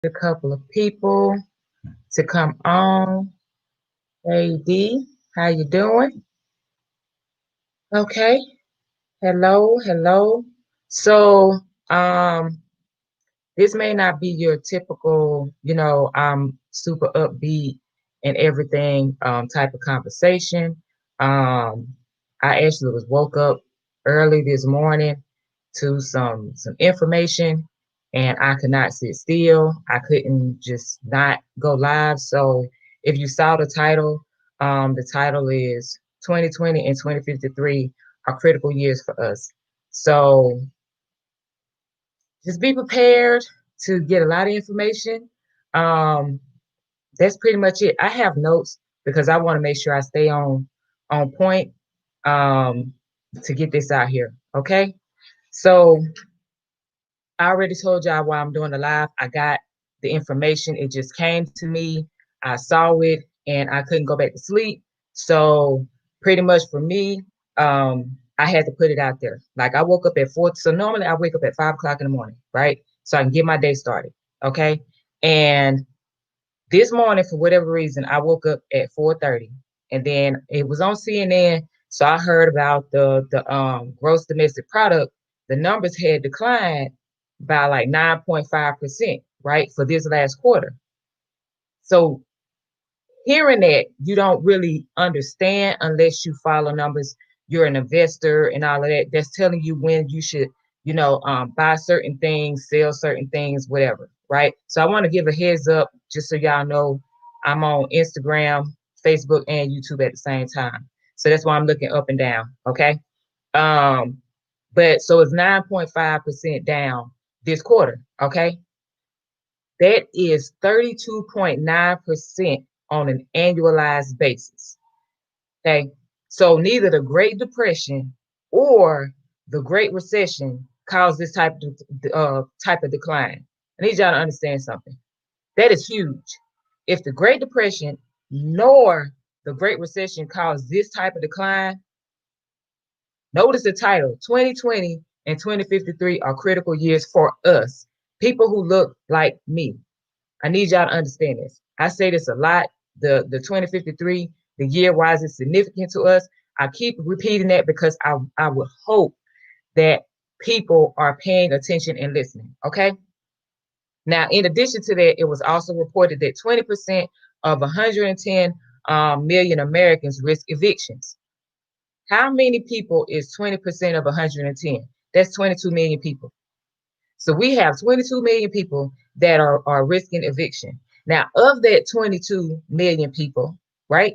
A couple of people to come on. Hey D, how you doing? Okay. Hello, hello. So, um, this may not be your typical, super upbeat and everything type of conversation. Um, I actually was woke up early this morning to some information, and I could not sit still. I couldn't just not go live. So if you saw the title is 2020 and 2053 are critical years for us. So just be prepared to get a lot of information. Um, that's pretty much it. I have notes because I want to make sure I stay on point um, to get this out here. Okay. So I already told y'all why I'm doing the live. I got the information. It just came to me. I saw it and I couldn't go back to sleep. So pretty much for me, I had to put it out there. Like I woke up at 4. So normally I wake up at 5 o'clock in the morning, right? So I can get my day started. Okay. And this morning, for whatever reason, I woke up at 4:30 and then it was on CNN. So I heard about the gross domestic product. The numbers had declined by like 9.5%, right, for this last quarter. So hearing that, you don't really understand unless you follow numbers. You're an investor and all of that. That's telling you when you should, buy certain things, sell certain things, whatever, right? So I want to give a heads up just so y'all know I'm on Instagram, Facebook, and YouTube at the same time. So that's why I'm looking up and down. Okay. Um, but so it's 9.5% down this quarter. Okay. That is 32.9% on an annualized basis. Okay. So neither the Great Depression or the Great Recession caused this type of decline. I need y'all to understand something. That is huge. If the Great Depression nor the Great Recession caused this type of decline, notice the title 2020 and 2053 are critical years for us, people who look like me. I need y'all to understand this. I say this a lot. The 2053, the year, why is it significant to us? I keep repeating that because I would hope that people are paying attention and listening. Okay. Now, in addition to that, it was also reported that 20% of 110 million Americans risk evictions. How many people is 20% of 110? That's 22 million people. So we have 22 million people that are risking eviction. Now, of that 22 million people, right,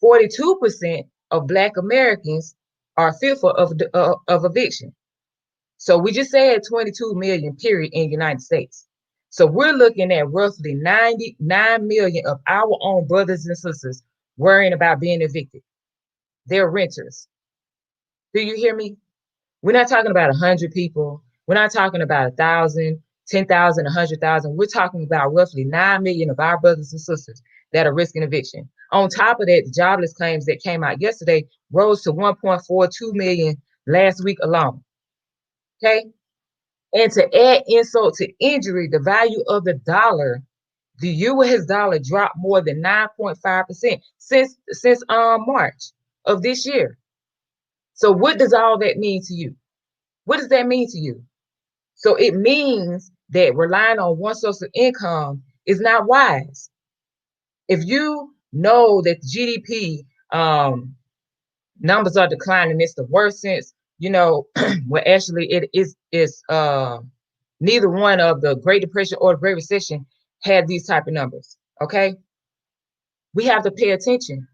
42% of Black Americans are fearful of eviction. So we just said 22 million, period, in the United States. So we're looking at roughly 99 million of our own brothers and sisters worrying about being evicted. They're renters. Do you hear me? We're not talking about 100 people. We're not talking about 1,000, 10,000, 100,000. We're talking about roughly 9 million of our brothers and sisters that are risking eviction. On top of that, the jobless claims that came out yesterday rose to 1.42 million last week alone. Okay. And to add insult to injury, the value of the US dollar dropped more than 9.5% since March of this year. So what does all that mean to you? What does that mean to you? So it means that relying on one source of income is not wise. If you know that GDP numbers are declining, it's the worst since, well, actually it is neither one of the Great Depression or the Great Recession had these type of numbers. Okay. We have to pay attention.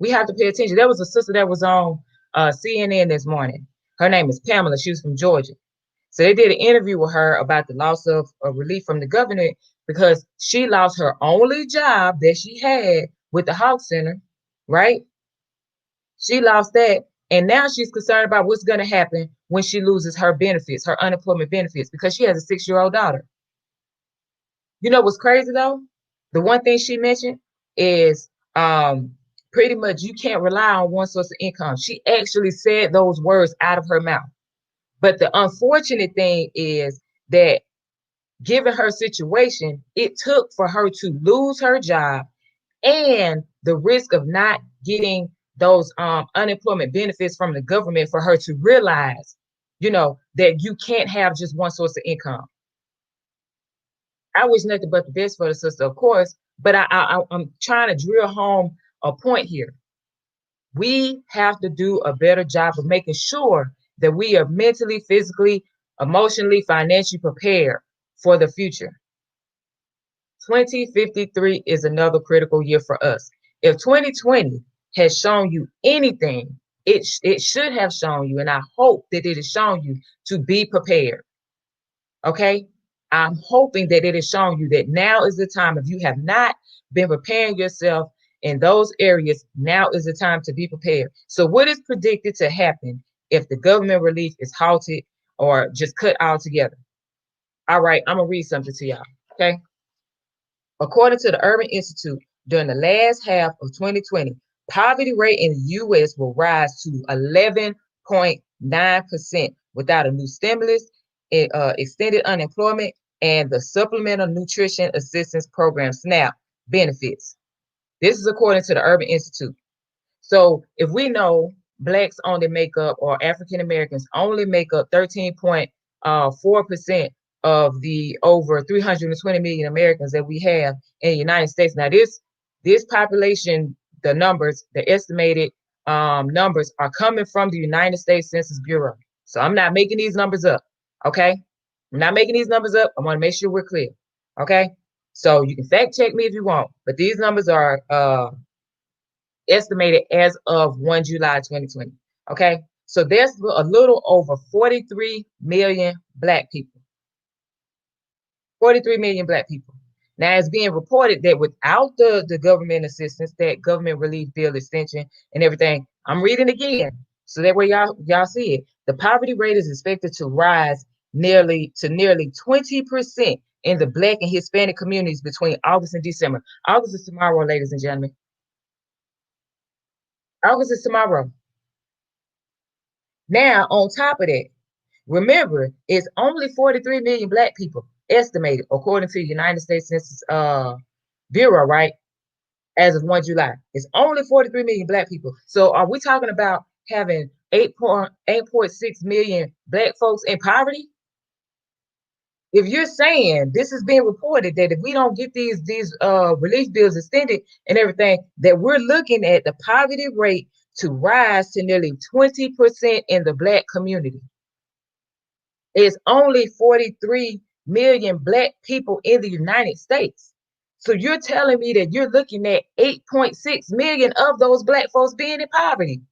We have to pay attention. There was a sister that was on CNN this morning. Her name is Pamela. She was from Georgia. So they did an interview with her about the loss of relief from the government because she lost her only job that she had with the Hawk Center, right? She lost that. And now she's concerned about what's going to happen when she loses her benefits, her unemployment benefits, because she has a 6-year-old daughter. You know what's crazy though? The one thing she mentioned is pretty much you can't rely on one source of income. She actually said those words out of her mouth. But the unfortunate thing is that given her situation, it took for her to lose her job and the risk of not getting those unemployment benefits from the government for her to realize, that you can't have just one source of income. I wish nothing but the best for the sister, of course, but I'm trying to drill home a point here. We have to do a better job of making sure that we are mentally, physically, emotionally, financially prepared for the future. 2053 is another critical year for us. If 2020 has shown you anything, it should have shown you, and I hope that it has shown you to be prepared. Okay? I'm hoping that it has shown you that now is the time. If you have not been preparing yourself in those areas, now is the time to be prepared. So what is predicted to happen if the government relief is halted or just cut altogether? All right, I'm going to read something to y'all. Okay? According to the Urban Institute, during the last half of 2020, poverty rate in the U.S. will rise to 11.9% without a new stimulus, extended unemployment, and the Supplemental Nutrition Assistance Program, SNAP, benefits. This is according to the Urban Institute. So if we know Blacks only make up, or African Americans only make up 13.4% of the over 320 million Americans that we have in the United States. Now, this population, the estimated numbers are coming from the United States Census Bureau. So I'm not making these numbers up, okay? I'm not making these numbers up. I want to make sure we're clear, okay? So you can fact check me if you want, but these numbers are estimated as of 1 July 2020. Okay, so there's a little over 43 million Black people. 43 million Black people. Now it's being reported that without the government assistance, that government relief bill extension and everything, I'm reading again, so that way y'all see it. The poverty rate is expected to rise nearly 20% in the Black and Hispanic communities between August and December. August is tomorrow, ladies and gentlemen. August is tomorrow. Now, on top of that, remember, it's only 43 million Black people estimated, according to the United States Census Bureau, right? As of 1 July. It's only 43 million Black people. So are we talking about having 8.6 million Black folks in poverty? If you're saying, this is being reported, that if we don't get these relief bills extended and everything, that we're looking at the poverty rate to rise to nearly 20% in the Black community. It's only 43 million Black people in the United States. So you're telling me that you're looking at 8.6 million of those Black folks being in poverty.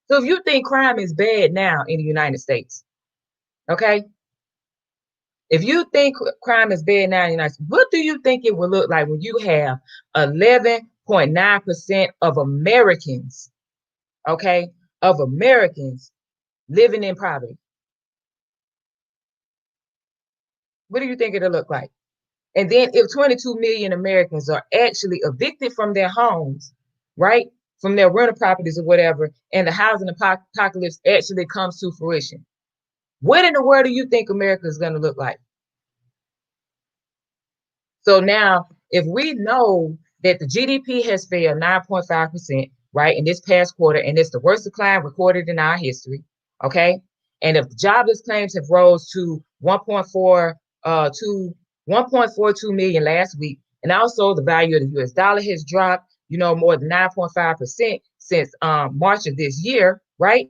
So if you think crime is bad now in the United States, okay? If you think crime is bad now in the United States, what do you think it will look like when you have 11.9% of Americans, okay, of Americans living in poverty? What do you think it'll look like? And then if 22 million Americans are actually evicted from their homes, right, from their rental properties or whatever, and the housing apocalypse actually comes to fruition, what in the world do you think America is going to look like? So now, if we know that the GDP has failed 9.5%, right, in this past quarter, and it's the worst decline recorded in our history, okay? And if the jobless claims have rose to 1.42 million last week, and also the value of the US dollar has dropped, more than 9.5% since March of this year, right?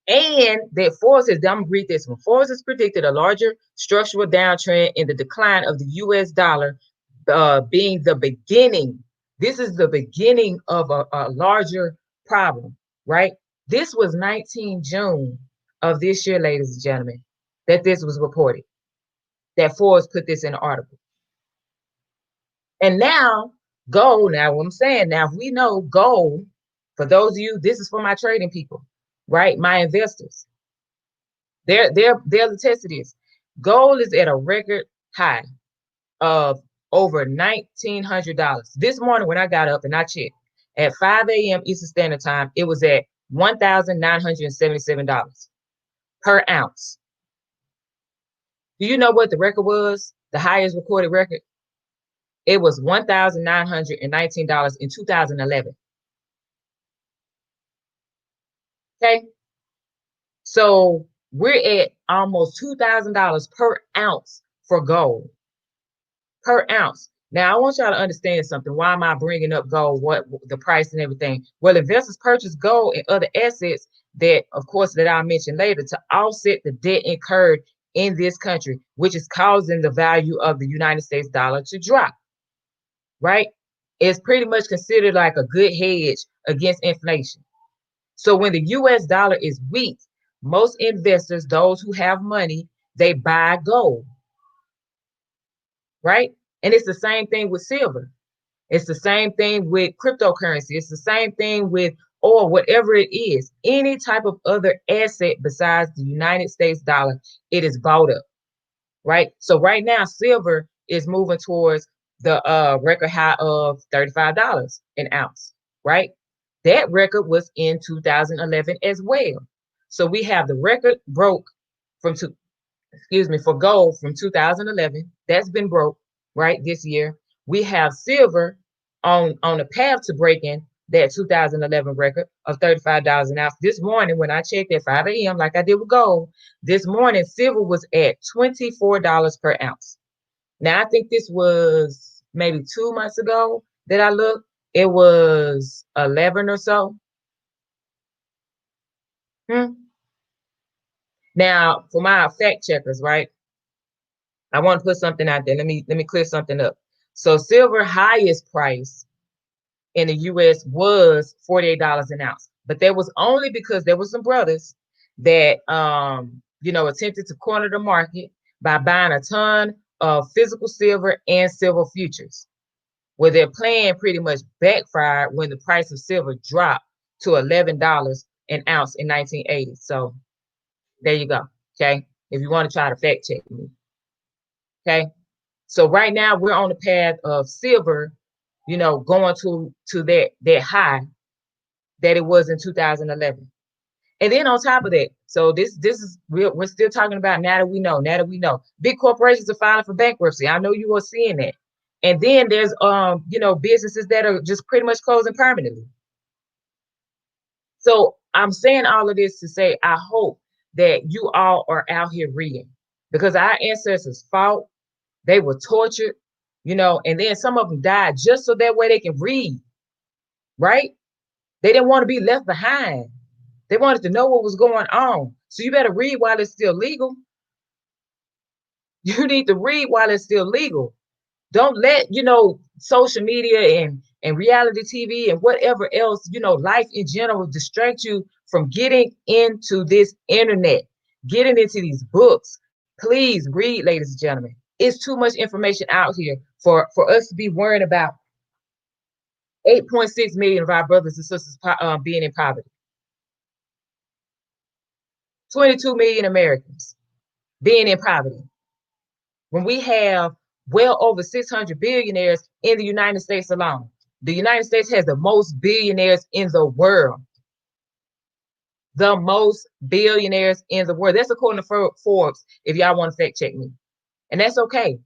And that Forbes I'm gonna read this one. Forbes has predicted a larger structural downtrend in the decline of the US dollar, being the beginning. This is the beginning of a larger problem, right? This was 19 June of this year, ladies and gentlemen, that this was reported, that Forbes put this in an article. And now gold, now what I'm saying, now if we know gold, for those of you, this is for my trading people, right? My investors. They're attest to this. Gold is at a record high of over $1,900. This morning when I got up and I checked at 5 a.m. Eastern Standard Time, it was at $1,977 per ounce. Do you know what the record was? The highest recorded record? It was $1,919 in 2011. Okay. So we're at almost $2,000 per ounce for gold, per ounce. Now, I want y'all to understand something. Why am I bringing up gold? What the price and everything? Well, investors purchase gold and other assets that, of course, that I'll mention later to offset the debt incurred in this country, which is causing the value of the United States dollar to drop, right? It's pretty much considered like a good hedge against inflation. So when the US dollar is weak, most investors, those who have money, they buy gold, right? And it's the same thing with silver. It's the same thing with cryptocurrency. It's the same thing with oil, whatever it is. Any type of other asset besides the United States dollar, it is bought up, right? So right now, silver is moving towards the record high of $35 an ounce, right? That record was in 2011 as well. So we have the record broke from for gold from 2011. That's been broke, right, this year. We have silver on a path to breaking that 2011 record of $35 an ounce. This morning, when I checked at 5 a.m., like I did with gold, this morning, silver was at $24 per ounce. Now, I think this was maybe 2 months ago that I looked. It was 11 or so. Now, for my fact checkers, right? I want to put something out there. Let me clear something up. So silver highest price in the US was $48 an ounce. But that was only because there were some brothers that attempted to corner the market by buying a ton of physical silver and silver futures. Where their plan pretty much backfired when the price of silver dropped to $11 an ounce in 1980. So there you go. Okay. If you want to try to fact check me. Okay. So right now we're on the path of silver, going to that high that it was in 2011. And then on top of that, so this is we're still talking about now that we know big corporations are filing for bankruptcy. I know you are seeing that. And then there's businesses that are just pretty much closing permanently. So I'm saying all of this to say I hope that you all are out here reading, because our ancestors fought, they were tortured, and then some of them died just so that way they can read, right? They didn't want to be left behind. They wanted to know what was going on. So you better read while it's still legal. You need to read while it's still legal. Don't let, social media and reality TV and whatever else, life in general distract you from getting into this internet, getting into these books. Please read, ladies and gentlemen. It's too much information out here for us to be worrying about 8.6 million of our brothers and sisters being in poverty. 22 million Americans being in poverty. When we have well over 600 billionaires in the United States alone. The United States has the most billionaires in the world. The most billionaires in the world. That's according to Forbes, if y'all want to fact check me. And that's okay.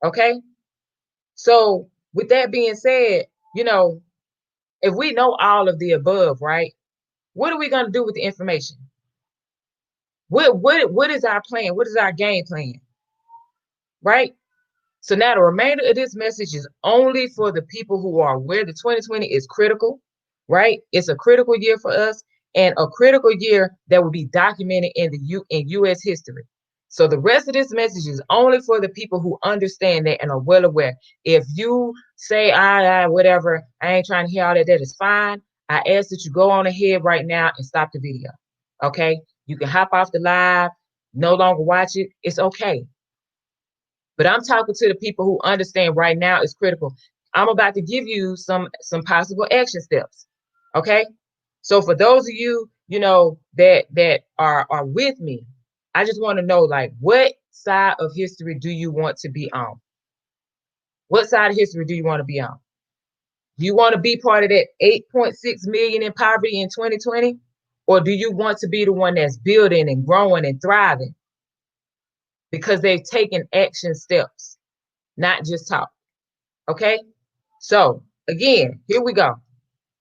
Okay? So with that being said, if we know all of the above, right? What are we going to do with the information? What is our plan? What is our game plan? Right? So now the remainder of this message is only for the people who are aware that 2020 is critical, right? It's a critical year for us, and a critical year that will be documented in U.S. history. So the rest of this message is only for the people who understand that and are well aware. If you say, whatever, I ain't trying to hear all that, that is fine. I ask that you go on ahead right now and stop the video. Okay? You can hop off the live, no longer watch it. It's okay. But I'm talking to the people who understand right now is critical. I'm about to give you some possible action steps. Okay. So for those of you, that are with me, I just want to know, like, what side of history do you want to be on? What side of history do you want to be on? Do you want to be part of that 8.6 million in poverty in 2020? Or do you want to be the one that's building and growing and thriving? because they've taken action steps, not just talk. Okay. So again, here we go.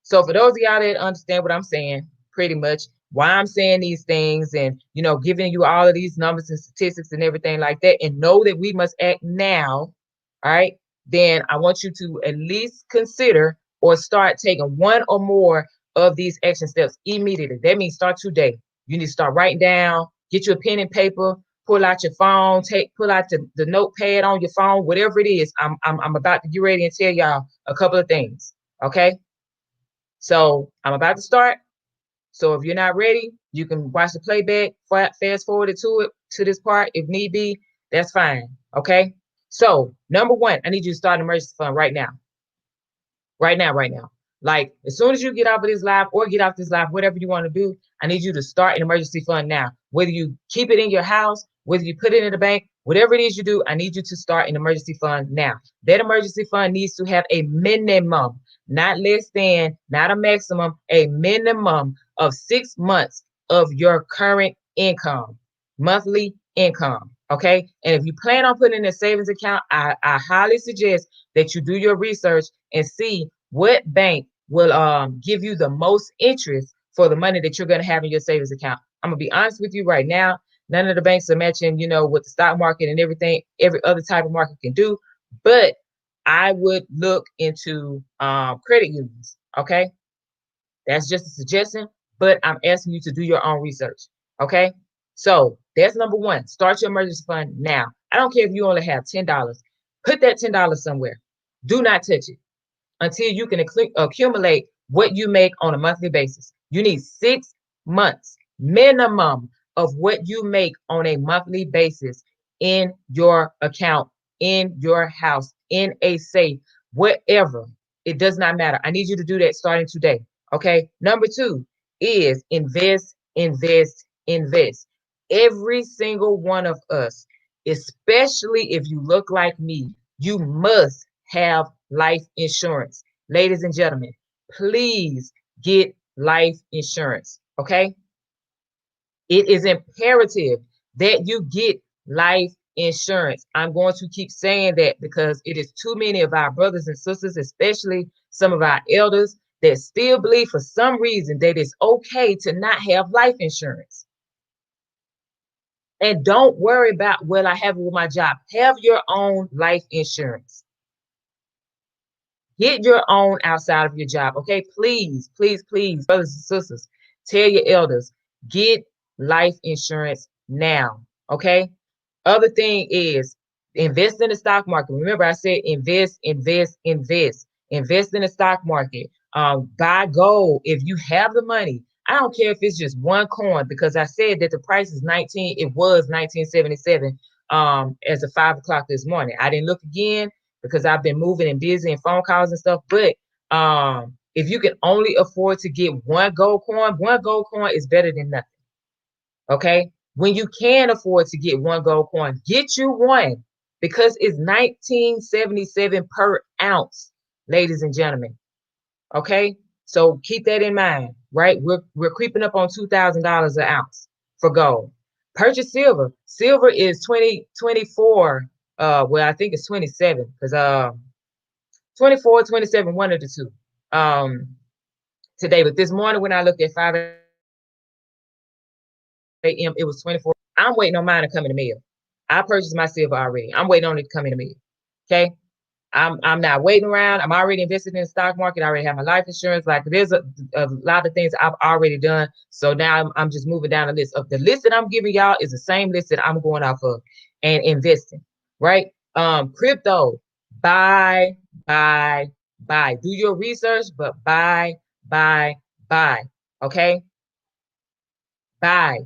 So for those of y'all that understand what I'm saying, pretty much why I'm saying these things and, giving you all of these numbers and statistics and everything like that, and know that we must act now. All right. Then I want you to at least consider or start taking one or more of these action steps immediately. That means start today. You need to start writing down, get you a pen and paper, pull out your phone, pull out the notepad on your phone, whatever it is. I'm about to get ready and tell y'all a couple of things. Okay. So I'm about to start. So if you're not ready, you can watch the playback, fast forward to this part if need be. That's fine. Okay. So number one, I need you to start an emergency fund right now. Right now, right now. Like as soon as you get off of this live or get off this live, whatever you want to do, I need you to start an emergency fund now. Whether you keep it in your house, whether you put it in the bank, whatever it is you do, I need you to start an emergency fund now. That emergency fund needs to have a minimum, not less than, not a maximum, a minimum of 6 months of your current income, monthly income. Okay. And if you plan on putting in a savings account, I highly suggest that you do your research and see what bank will give you the most interest for the money that you're going to have in your savings account. I'm going to be honest with you right now. None of the banks are matching, what the stock market and everything, every other type of market can do. But I would look into credit unions. Okay. That's just a suggestion, but I'm asking you to do your own research. Okay. So that's number one. Start your emergency fund now. I don't care if you only have $10. Put that $10 somewhere. Do not touch it until you can accumulate what you make on a monthly basis. You need 6 months minimum of what you make on a monthly basis in your account, in your house, in a safe, whatever. It does not matter. I need you to do that starting today. Okay. Number two is invest, invest, invest. Every single one of us, especially if you look like me, you must have life insurance. Ladies and gentlemen, please get life insurance. Okay. It is imperative that you get life insurance. I'm going to keep saying that because it is too many of our brothers and sisters, especially some of our elders, that still believe for some reason that it's okay to not have life insurance. And don't worry about, well, I have it with my job. Have your own life insurance. Get your own outside of your job. Okay, please, please, please, brothers and sisters, tell your elders, get life insurance now. Okay. Other thing is invest in the stock market. Remember, I said invest, invest, invest. Invest in the stock market. Buy gold if you have the money. I don't care if it's just one coin, because I said that the price is 19. It was 1977 as of 5 o'clock this morning. I didn't look again because I've been moving and busy and phone calls and stuff. But if you can only afford to get one gold coin is better than nothing. Okay. When you can afford to get one gold coin, get you one, because it's 1977 per ounce, ladies and gentlemen. Okay. So keep that in mind, right? We're creeping up on $2,000 an ounce for gold. Purchase silver. Silver is 24. Well, I think it's 27 because 24, 27, one of the two today. But this morning when I looked at 5 a.m., it was 24. I'm waiting on mine to come in the mail. I purchased my silver already. I'm waiting on it to come in the mail. Okay. I'm not waiting around. I'm already invested in the stock market. I already have my life insurance. Like there's a lot of things I've already done. So now I'm just moving down the list. Of the list that I'm giving y'all is the same list that I'm going off of and investing. Right? Crypto, buy. Do your research, but buy. Okay? Buy.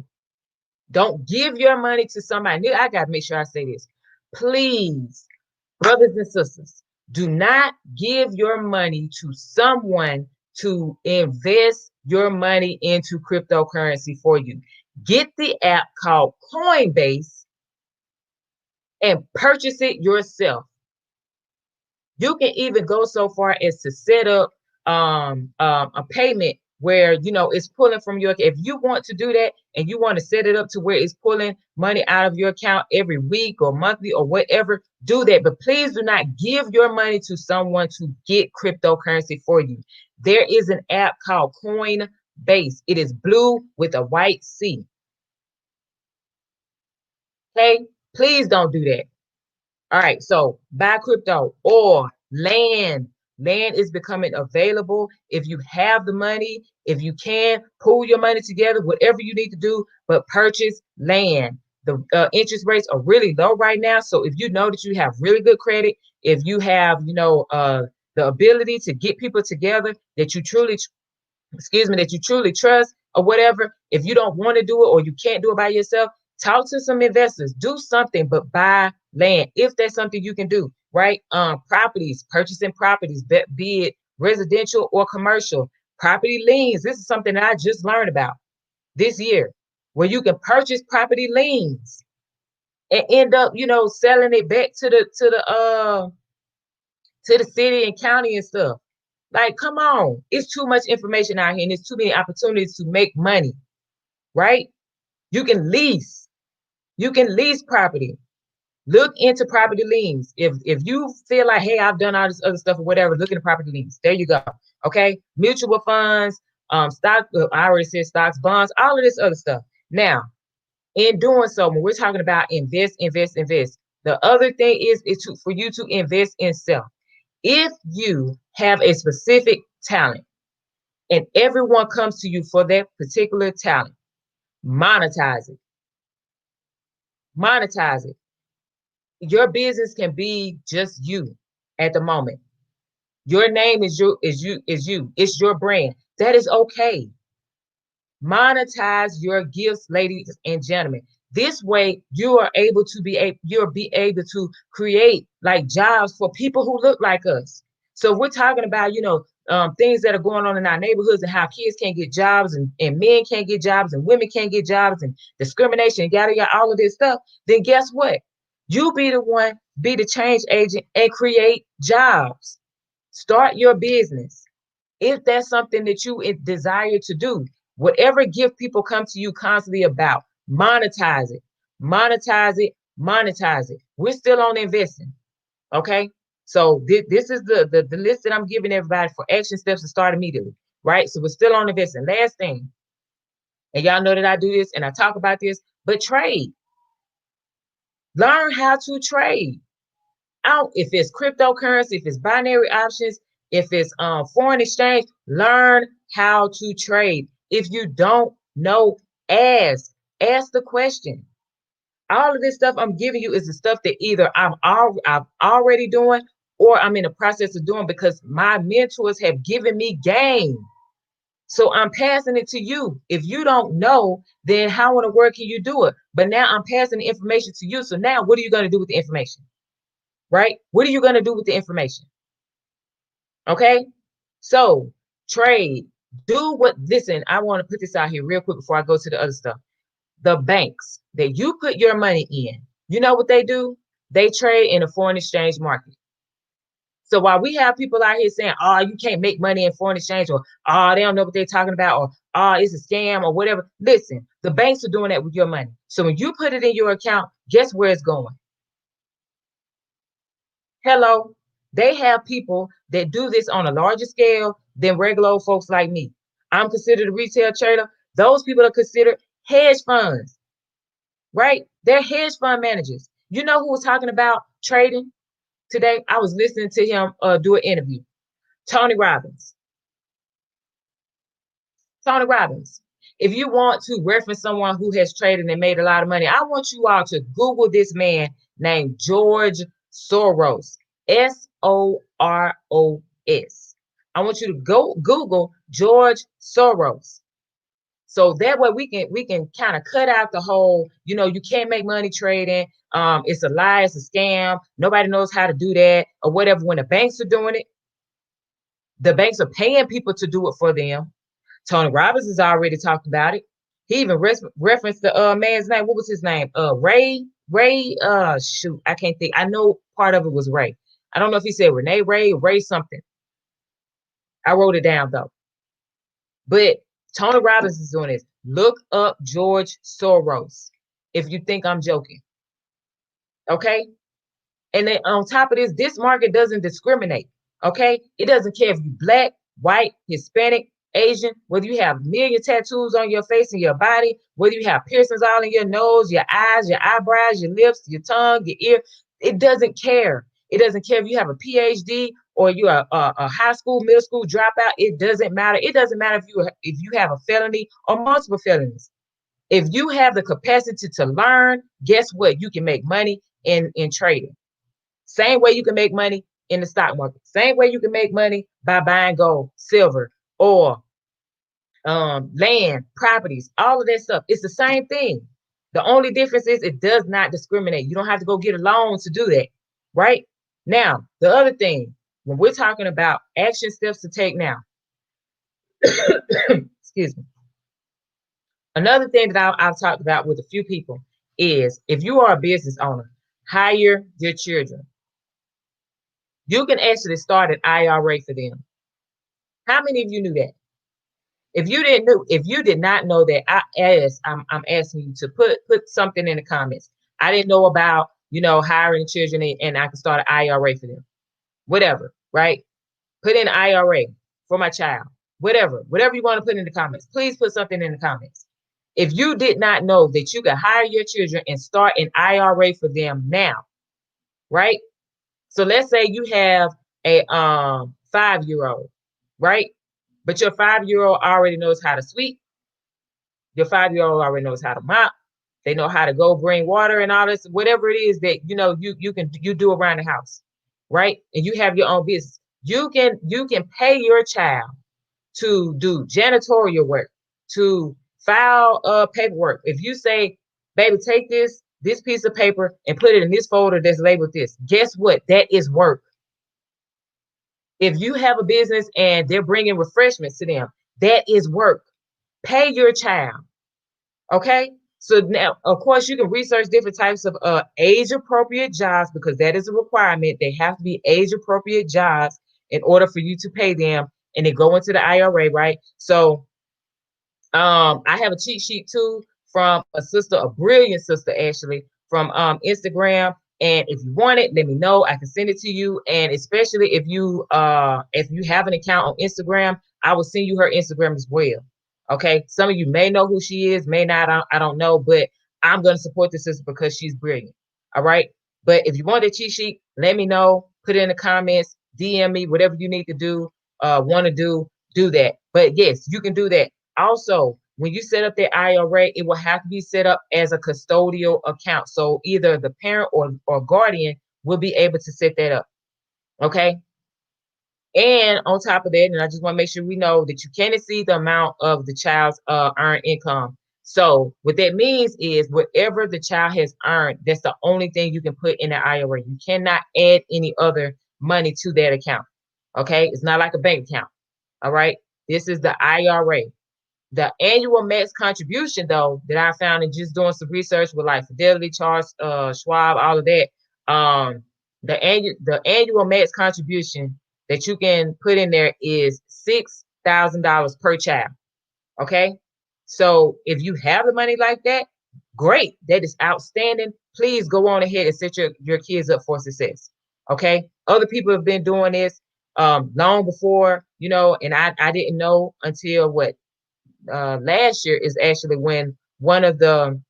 Don't give your money to somebody. I got to make sure I say this. Please, brothers and sisters, do not give your money to someone to invest your money into cryptocurrency for you. Get the app called Coinbase and purchase it yourself. You can even go so far as to set up a payment where it's pulling from your, if you want to do that and you want to set it up to where it's pulling money out of your account every week or monthly or whatever, do that. But please do not give your money to someone to get cryptocurrency for you. There is an app called Coinbase. It is blue with a white C. Okay, please don't do that. All right, so buy crypto or land. Land is becoming available. If you have the money, if you can, pool your money together, whatever you need to do, but purchase land. The interest rates are really low right now. So if you know that you have really good credit, if you have, the ability to get people together that you truly, that you truly trust or whatever, if you don't want to do it or you can't do it by yourself, talk to some investors, do something, but buy land if that's something you can do, right? Properties, purchasing properties, be it residential or commercial, property liens. This is something that I just learned about this year, where you can purchase property liens and end up, selling it back to the city and county and stuff. Like, come on, it's too much information out here, and there's too many opportunities to make money, right? You can lease. You can lease property. Look into property liens. If you feel like, hey, I've done all this other stuff or whatever, look into property liens. There you go. Okay, mutual funds, stock. I already said stocks, bonds, all of this other stuff. Now, in doing so, when we're talking about invest, the other thing is for you to invest in self. If you have a specific talent and everyone comes to you for that particular talent, monetize it. Monetize it. Your business can be just you at the moment. Your name is you. It's your brand. That is okay. Monetize your gifts, ladies and gentlemen. This way, you are able to you'll be able to create like jobs for people who look like us. So we're talking about, things that are going on in our neighborhoods and how kids can't get jobs and men can't get jobs and women can't get jobs and discrimination, yada, yada, all of this stuff. Then guess what? You be the one, be the change agent and create jobs. Start your business. If that's something that you desire to do, whatever gift people come to you constantly about, monetize it, monetize it, monetize it. We're still on investing. Okay. So this is the list that I'm giving everybody for action steps to start immediately. Right. So we're still on investing. Last thing, and y'all know that I do this and I talk about this, but trade. Learn how to trade. If it's cryptocurrency, if it's binary options, if it's foreign exchange, learn how to trade. If you don't know, ask the question. All of this stuff I'm giving you is the stuff that either I'm already doing or I'm in the process of doing because my mentors have given me game. So I'm passing it to you. If you don't know, then how in the world can you do it? But now I'm passing the information to you. So now what are you going to do with the information? Right? What are you going to do with the information? Okay. So trade, listen, I want to put this out here real quick before I go to the other stuff. The banks that you put your money in, you know what they do? They trade in the foreign exchange market. So while we have people out here saying, oh, you can't make money in foreign exchange, or oh, they don't know what they're talking about, or oh, it's a scam or whatever. Listen, the banks are doing that with your money. So when you put it in your account, guess where it's going? Hello, they have people that do this on a larger scale than regular folks like me. I'm considered a retail trader. Those people are considered hedge funds, right? They're hedge fund managers. You know who was talking about trading today? I was listening to him do an interview. Tony Robbins. Tony Robbins. If you want to reference someone who has traded and made a lot of money, I want you all to Google this man named George Soros. Soros. I want you to go Google George Soros. So that way we can kind of cut out the whole, you can't make money trading. It's a lie, it's a scam. Nobody knows how to do that or whatever. When the banks are doing it, the banks are paying people to do it for them. Tony Robbins has already talked about it. He even referenced the man's name. What was his name? Ray. Shoot, I can't think. I know part of it was Ray. I don't know if he said Renee Ray or Ray something. I wrote it down though. But Tony Robbins is doing this. Look up George Soros if you think I'm joking. Okay. And then on top of this, this market doesn't discriminate. Okay. It doesn't care if you're black, white, Hispanic, Asian, whether you have a million tattoos on your face and your body, whether you have piercings all in your nose, your eyes, your eyebrows, your lips, your tongue, your ear. It doesn't care. It doesn't care if you have a PhD or you're a high school, middle school dropout. It doesn't matter. It doesn't matter if you have a felony or multiple felonies. If you have the capacity to learn, guess what? You can make money in trading. Same way you can make money in the stock market. Same way you can make money by buying gold, silver, or land, properties, all of that stuff. It's the same thing. The only difference is it does not discriminate. You don't have to go get a loan to do that, right? Now, the other thing, when we're talking about action steps to take now, excuse me. Another thing that I've talked about with a few people is if you are a business owner, hire your children. You can actually start an IRA for them. How many of you knew that? If you did not know that, I'm asking you to put something in the comments. I didn't know about, hiring children and I can start an IRA for them. Whatever, right? Put in IRA for my child. Whatever you want to put in the comments. Please put something in the comments. If you did not know that you could hire your children and start an IRA for them now, right? So let's say you have a 5-year-old, right? But your 5-year-old already knows how to sweep. Your 5-year-old already knows how to mop. They know how to go bring water and all this, whatever it is that you do around the house, right? And you have your own business. You can pay your child to do janitorial work, to file paperwork. If you say, baby, take this piece of paper and put it in this folder that's labeled this, guess what? That is work. If you have a business and they're bringing refreshments to them, that is work. Pay your child. Okay. So now, of course, you can research different types of age appropriate jobs because that is a requirement. They have to be age appropriate jobs in order for you to pay them, and they go into the IRA, right? So I have a cheat sheet too from a brilliant sister actually from Instagram. And if you want it, let me know. I can send it to you. And especially if you have an account on Instagram, I will send you her Instagram as well. Okay. Some of you may know who she is, may not. I don't know, but I'm gonna support this sister because she's brilliant. All right. But if you want the cheat sheet, let me know. Put it in the comments, DM me, whatever you need to do, want to do that. But yes, you can do that. Also, when you set up the IRA, it will have to be set up as a custodial account. So either the parent or guardian will be able to set that up. Okay. And on top of that, and I just want to make sure we know that you can't exceed the amount of the child's earned income. So what that means is whatever the child has earned, that's the only thing you can put in the IRA. You cannot add any other money to that account. Okay. It's not like a bank account. All right. This is the IRA. The annual max contribution, though, that I found in just doing some research with like Fidelity, Charles, Schwab, all of that, the annual max contribution that you can put in there is $6,000 per child. Okay, so if you have the money like that, great, that is outstanding. Please go on ahead and set your kids up for success. Okay, other people have been doing this long before, and I didn't know until last year is actually when one of the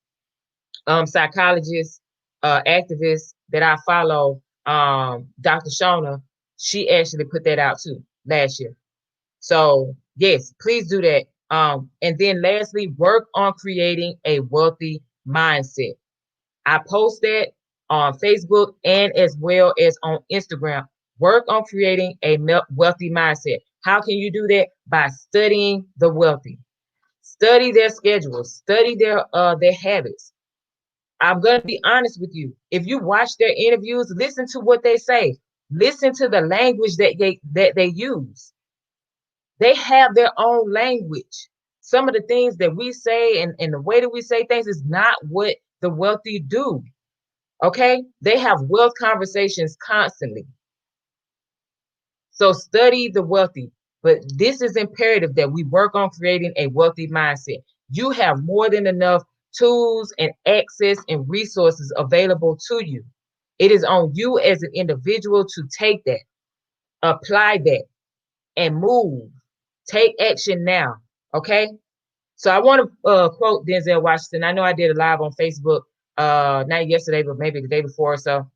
psychologists, activists that I follow, Dr. Shona, she actually put that out too last year. So yes, please do that. And then lastly, work on creating a wealthy mindset. I post that on Facebook and as well as on Instagram. Work on creating a wealthy mindset. How can you do that? By studying the wealthy. Study their schedules, study their habits. I'm gonna be honest with you. If you watch their interviews, listen to what they say. Listen to the language that they use. They have their own language. Some of the things that we say and the way that we say things is not what the wealthy do. Okay? They have wealth conversations constantly. So study the wealthy. But this is imperative that we work on creating a wealthy mindset. You have more than enough tools and access and resources available to you. It is on you as an individual to take that, apply that, and move. Take action now. Okay. So I want to quote Denzel Washington. I know I did a live on Facebook, not yesterday, but maybe the day before or so.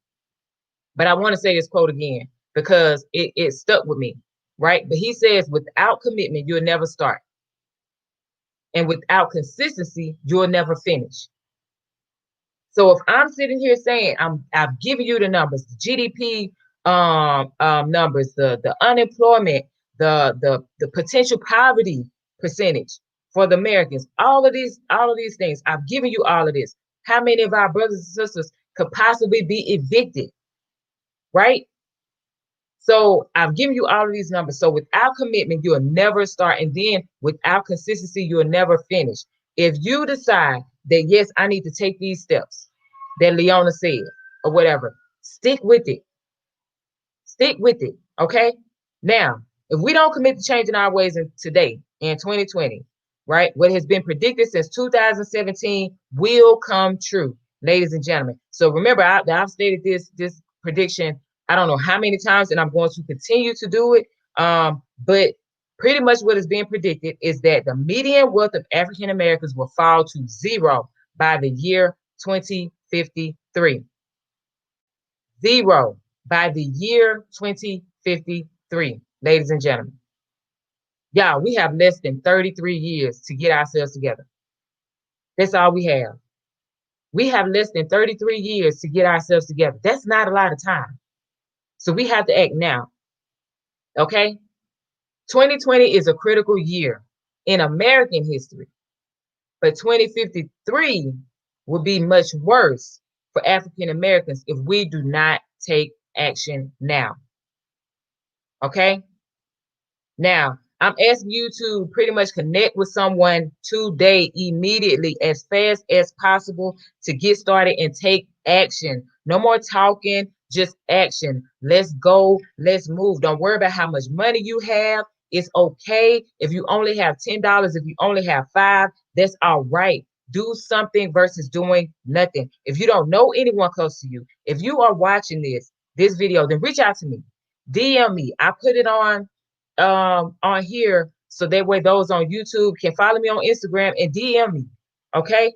But I want to say this quote again because it stuck with me, right? But he says, without commitment, you'll never start. And without consistency, you'll never finish. So if I'm sitting here saying I've given you the numbers, the GDP numbers, the unemployment, the potential poverty percentage for the Americans, all of these things, I've given you all of this. How many of our brothers and sisters could possibly be evicted, right? So I've given you all of these numbers. So without commitment, you'll never start. And then without consistency, you'll never finish. If you decide that, yes, I need to take these steps that Leona said or whatever, stick with it. Stick with it. Okay. Now, if we don't commit to changing our ways in today in 2020, right, what has been predicted since 2017 will come true, ladies and gentlemen. So remember, I've stated this prediction, I don't know how many times, and I'm going to continue to do it. But pretty much what is being predicted is that the median wealth of African Americans will fall to zero by the year 2053. Zero by the year 2053, ladies and gentlemen. Y'all, we have less than 33 years to get ourselves together. That's all we have. We have less than 33 years to get ourselves together. That's not a lot of time. So we have to act now. Okay? 2020 is a critical year in American history, but 2053 will be much worse for African Americans if we do not take action now. Okay? Now, I'm asking you to pretty much connect with someone today, immediately, as fast as possible to get started and take action. No more talking, just action. Let's go. Let's move. Don't worry about how much money you have. It's okay if you only have $10, if you only have $5, that's all right. Do something versus doing nothing. If you don't know anyone close to you, if you are watching this video, then reach out to me. DM me. I put it on here so that way those on YouTube can follow me on Instagram and DM me. Okay.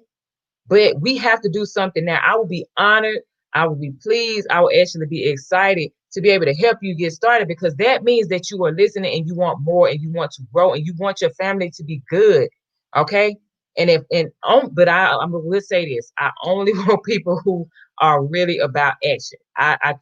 But we have to do something now. I will be honored. I will be pleased. I will actually be excited to be able to help you get started, because that means that you are listening and you want more and you want to grow and you want your family to be good. Okay. But I'm gonna say this. I only want people who are really about action. I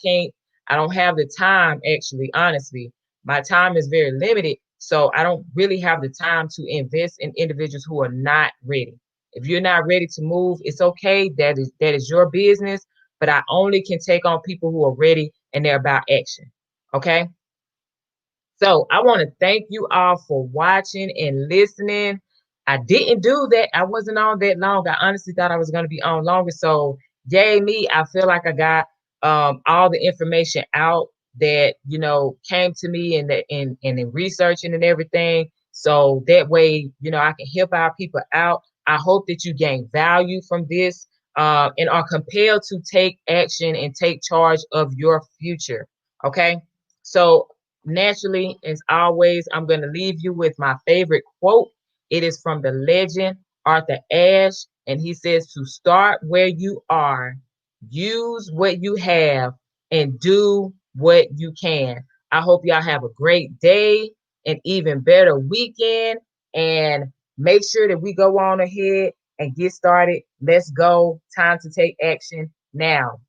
don't have the time, actually, honestly. My time is very limited. So I don't really have the time to invest in individuals who are not ready. If you're not ready to move, it's okay. That is your business. But I only can take on people who are ready and they're about action. Okay. So I want to thank you all for watching and listening. I didn't do that. I wasn't on that long. I honestly thought I was going to be on longer. So yay me. I feel like I got all the information out that came to me and in researching and everything. So that way, I can help our people out. I hope that you gain value from this and are compelled to take action and take charge of your future. Okay. So naturally, as always, I'm going to leave you with my favorite quote. It is from the legend Arthur Ashe, and he says to start where you are, use what you have, and do what you can. I hope y'all have a great day, an even better weekend, and make sure that we go on ahead and get started. Let's go. Time to take action now.